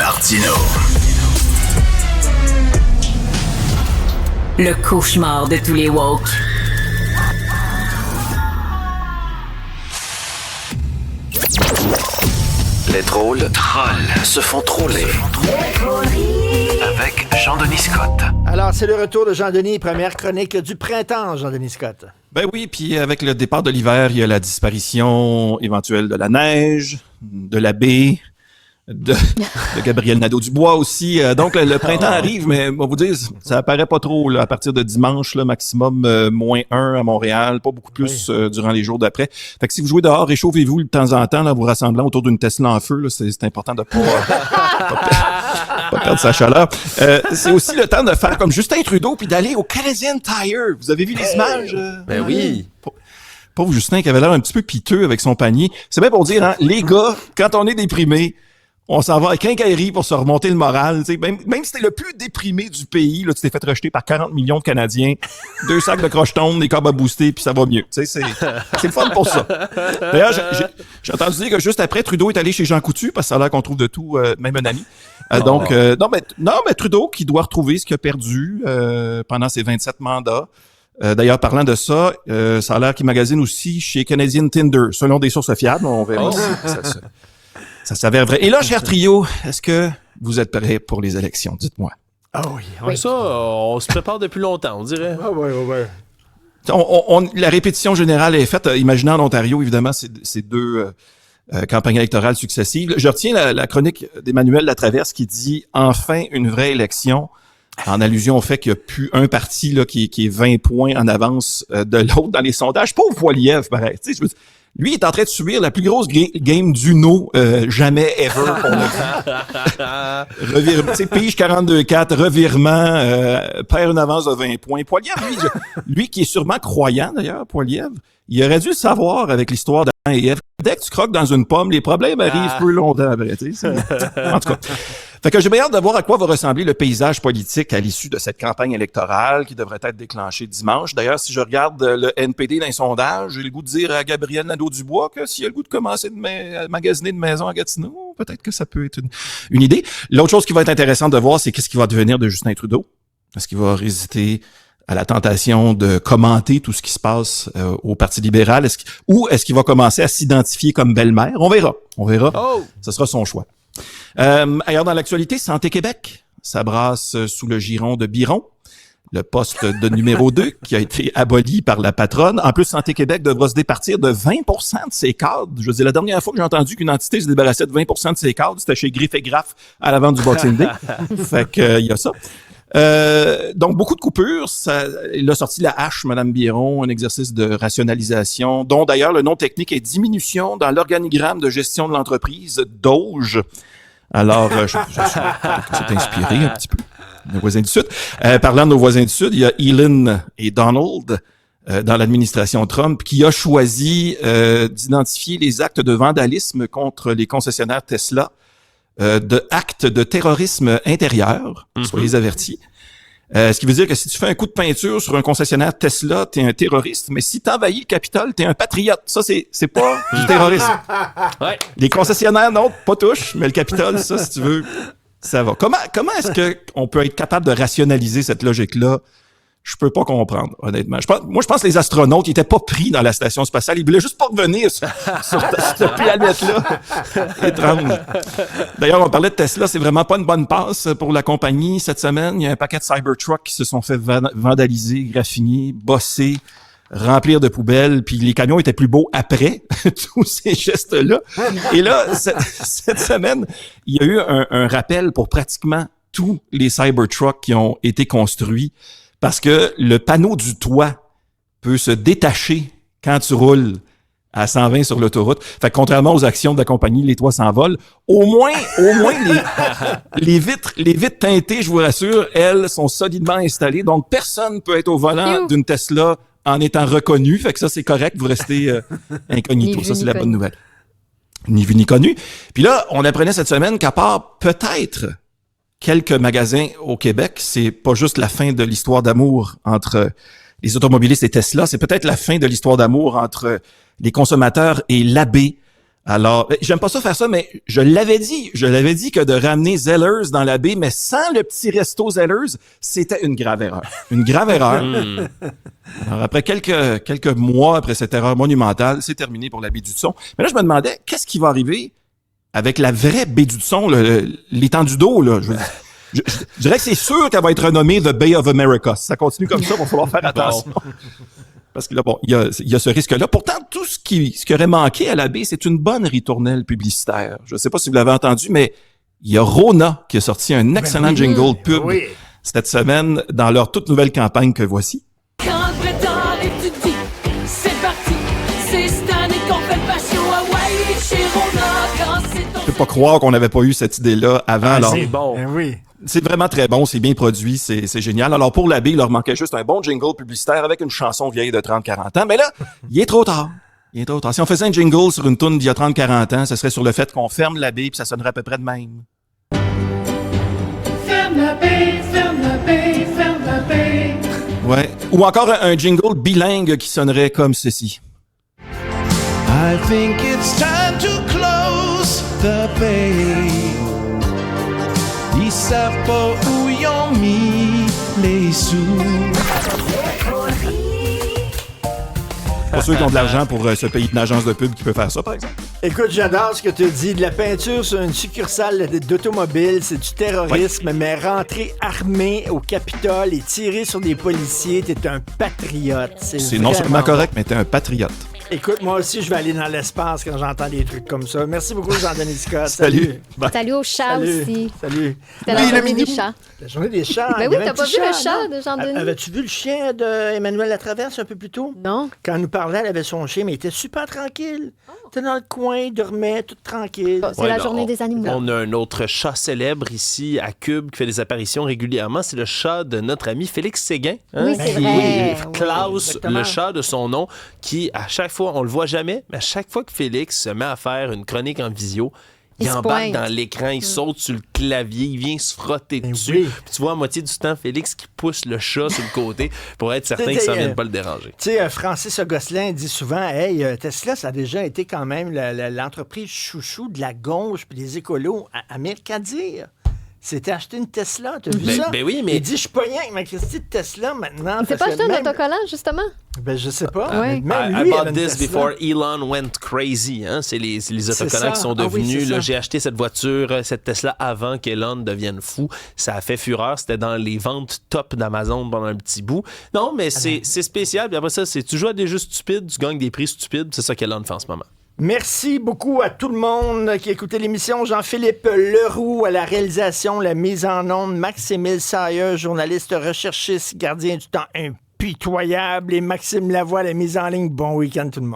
Martino. Le cauchemar de tous les woke. Les drôles se font troller. Avec Jean-Denis Scott. Alors, c'est le retour de Jean-Denis, première chronique du printemps, Jean-Denis Scott. Ben oui, puis avec le départ de l'hiver, il y a la disparition éventuelle de la neige, de la baie, de Gabriel Nadeau-Dubois aussi. Donc, le printemps arrive, mais on va vous dire, ça apparaît pas trop là, à partir de dimanche, là, maximum -1 à Montréal, pas beaucoup plus durant les jours d'après. Fait que si vous jouez dehors, réchauffez-vous de temps en temps, là, vous rassemblant autour d'une Tesla en feu. Là, c'est important de pas perdre sa chaleur. C'est aussi le temps de faire comme Justin Trudeau puis d'aller au Canadian Tire. Vous avez vu les images? Ben oui. Pauvre Justin qui avait l'air un petit peu piteux avec son panier. C'est bien pour dire, hein, les gars, quand on est déprimé, on s'en va à quincaillerie pour se remonter le moral. Même si t'es le plus déprimé du pays, là, tu t'es fait rejeter par 40 millions de Canadiens, 2 sacs de crocheton, des câbles à booster, puis ça va mieux. C'est le fun pour ça. D'ailleurs, j'ai entendu dire que juste après, Trudeau est allé chez Jean Coutu, parce que ça a l'air qu'on trouve de tout, même un ami. Donc, non, mais Trudeau qui doit retrouver ce qu'il a perdu pendant ses 27 mandats. D'ailleurs, parlant de ça, ça a l'air qu'il magasine aussi chez Canadian Tinder, selon des sources fiables. On verra si ça s'avère vrai. Et là, cher trio, est-ce que vous êtes prêts pour les élections? Dites-moi. Ah oui. Ça, on se prépare depuis longtemps, on dirait. Ah oui. La répétition générale est faite. Imaginez en Ontario, évidemment, c'est deux campagnes électorales successives. Je retiens la chronique d'Emmanuel Latraverse qui dit « Enfin, une vraie élection », en allusion au fait qu'il n'y a plus un parti là, qui est 20 points en avance de l'autre dans les sondages. Pauvre Poilievre, pareil. Tu sais, lui, il est en train de subir la plus grosse game d'Uno jamais ever qu'on a vu. Tu sais, pige 42-4, revirement, perd une avance de 20 points. Poilievre, lui qui est sûrement croyant d'ailleurs, Poilievre, il aurait dû le savoir avec l'histoire d'Adam et Ève. Dès que tu croques dans une pomme, les problèmes arrivent plus longtemps après. Tu sais, en tout cas. Fait que j'ai bien hâte de voir à quoi va ressembler le paysage politique à l'issue de cette campagne électorale qui devrait être déclenchée dimanche. D'ailleurs, si je regarde le NPD dans les sondages, j'ai le goût de dire à Gabriel Nadeau-Dubois que s'il a le goût de commencer à magasiner de maison à Gatineau, peut-être que ça peut être une idée. L'autre chose qui va être intéressante de voir, c'est qu'est-ce qui va devenir de Justin Trudeau. Est-ce qu'il va résister à la tentation de commenter tout ce qui se passe au Parti libéral? Ou est-ce qu'il va commencer à s'identifier comme belle-mère? On verra. Ce sera son choix. Ailleurs dans l'actualité, Santé Québec, ça brasse sous le giron de Biron, le poste de numéro 2 qui a été aboli par la patronne. En plus, Santé Québec devra se départir de 20% de ses cadres. Je veux dire, la dernière fois que j'ai entendu qu'une entité se débarrassait de 20% de ses cadres, c'était chez Griff et Graff à l'avant du Boxing Day. Fait que, il y a ça. Donc, beaucoup de coupures. Il a sorti la hache, Mme Biron, un exercice de rationalisation, dont d'ailleurs le nom technique est diminution dans l'organigramme de gestion de l'entreprise, DOGE. Alors, je c'est inspiré un petit peu. Nos voisins du Sud. Parlant de nos voisins du Sud, il y a Elon et Donald dans l'administration Trump qui a choisi d'identifier les actes de vandalisme contre les concessionnaires Tesla de actes de terrorisme intérieur. Soyez avertis. Ce qui veut dire que si tu fais un coup de peinture sur un concessionnaire Tesla, t'es un terroriste, mais si t'envahis le Capitole, t'es un patriote. Ça, c'est pas du terrorisme. Ouais. Les concessionnaires, non, pas touche, mais le Capitole, ça, si tu veux, ça va. Comment est-ce qu'on peut être capable de rationaliser cette logique-là? Je peux pas comprendre, honnêtement. Je pense que les astronautes, ils étaient pas pris dans la station spatiale. Ils voulaient juste pas revenir sur cette planète-là. Étrange. D'ailleurs, on parlait de Tesla. C'est vraiment pas une bonne passe pour la compagnie. Cette semaine, il y a un paquet de Cybertruck qui se sont fait vandaliser, graffiner, bosser, remplir de poubelles. Puis les camions étaient plus beaux après tous ces gestes-là. Et là, cette semaine, il y a eu un rappel pour pratiquement tous les Cybertrucks qui ont été construits. Parce que le panneau du toit peut se détacher quand tu roules à 120 sur l'autoroute. Fait que contrairement aux actions de la compagnie, les toits s'envolent. Au moins les vitres teintées, je vous rassure, elles sont solidement installées. Donc, personne peut être au volant d'une Tesla en étant reconnu. Fait que ça, c'est correct. Vous restez incognito. Ça, c'est la bonne nouvelle. Ni vu ni connu. Puis là, on apprenait cette semaine qu'à part peut-être quelques magasins au Québec, c'est pas juste la fin de l'histoire d'amour entre les automobilistes et Tesla, c'est peut-être la fin de l'histoire d'amour entre les consommateurs et l'abbé Alors, j'aime pas ça faire ça, mais je l'avais dit que de ramener Zellers dans la baie, mais sans le petit resto Zellers, c'était une grave erreur. Une grave erreur. Alors, après quelques mois après cette erreur monumentale, c'est terminé pour la baie du Son. Mais là, je me demandais, qu'est-ce qui va arriver avec la vraie baie du Son, l'étendue d'eau, là? Je dirais que c'est sûr qu'elle va être renommée The Bay of America. Si ça continue comme ça, il va falloir faire attention. Parce que là, bon, il y a ce risque-là. Pourtant, tout ce qui aurait manqué à la baie, c'est une bonne ritournelle publicitaire. Je ne sais pas si vous l'avez entendu, mais il y a Rona qui a sorti un excellent jingle pub cette semaine dans leur toute nouvelle campagne que voici. Quand le printemps arrive, tu te dis, c'est parti, c'est cette année qu'on fait le patio Hawaii chez Rona, quand c'est ton... Je peux pas croire qu'on n'avait pas eu cette idée-là avant. Alors, C'est bon. Ben oui. c'est vraiment très bon, c'est bien produit, c'est génial. Alors pour la baie, il leur manquait juste un bon jingle publicitaire avec une chanson vieille de 30-40 ans. Mais là, il est trop tard. Il est trop tard. Si on faisait un jingle sur une toune d'il y a 30-40 ans, ce serait sur le fait qu'on ferme la baie puis ça sonnerait à peu près de même. Ferme la baie, ferme la baie, ferme la baie. Ouais. Ou encore un jingle bilingue qui sonnerait comme ceci. I think it's time to close the bay. Ils savent pas où ils ont mis les sous. Pour ceux qui ont de l'argent pour se payer une agence de pub qui peut faire ça, par exemple. Écoute, j'adore ce que tu dis. De la peinture sur une succursale d'automobile, c'est du terrorisme, mais rentrer armé au Capitole et tirer sur des policiers, t'es un patriote. C'est vraiment non seulement bon. correct, mais t'es un patriote. Écoute, moi aussi, je vais aller dans l'espace quand j'entends des trucs comme ça. Merci beaucoup, Jean-Denis Scott. Salut. Bye. Salut aux chats Salut. aussi. Salut. C'était la journée des chats. La journée des chats. Ben Il y oui, avait un t'as pas petit vu le chat non? de Jean-Denis? Avais-tu vu le chien d'Emmanuel Latraverse un peu plus tôt? Non. Quand elle nous parlait, elle avait son chien, mais il était super tranquille. Il était dans le coin, il dormait, tout tranquille. C'est Ouais, la ben, journée des animaux. On a un autre chat célèbre ici à Cube qui fait des apparitions régulièrement. C'est le chat de notre ami Félix Séguin. Oui, c'est Ben vrai. oui. Klaus, exactement. le chat de son nom, qui à chaque fois, on le voit jamais, mais à chaque fois que Félix se met à faire une chronique en visio, il Il se embarque pointe. dans l'écran, il saute sur le clavier, il vient se frotter Ben dessus. oui. Puis tu vois à moitié du temps Félix qui pousse le chat sur le côté pour être certain que ça ne vienne pas le déranger. Tu sais, Francis Gosselin dit souvent, hey, Tesla, ça a déjà été quand même l'entreprise chouchou de la gauche puis des écolos à Mercadir. C'était acheter une Tesla, t'as vu Ben- ça? ben oui, mais- Il dit, je suis pas rien avec ma Christie de Tesla maintenant. Il s'est parce pas que acheté un même- autocollant, justement? Ben, je sais pas. Ouais. Même I lui, bought avait une this Tesla. before Elon went crazy. Hein? C'est les autocollants ça. qui sont Ah oui, devenus. c'est Là, ça. j'ai acheté cette voiture, cette Tesla avant qu'Elon devienne fou. Ça a fait fureur. C'était dans les ventes top d'Amazon pendant un petit bout. Non, mais c'est spécial. Puis après ça, tu joues à des jeux stupides, tu gagnes des prix stupides. C'est ça qu'Elon fait en ce moment. Merci beaucoup à tout le monde qui a écouté l'émission. Jean-Philippe Leroux à la réalisation, la mise en onde. Max-Émile Sayer, journaliste recherchiste, gardien du temps impitoyable. Et Maxime Lavoie à la mise en ligne. Bon week-end tout le monde.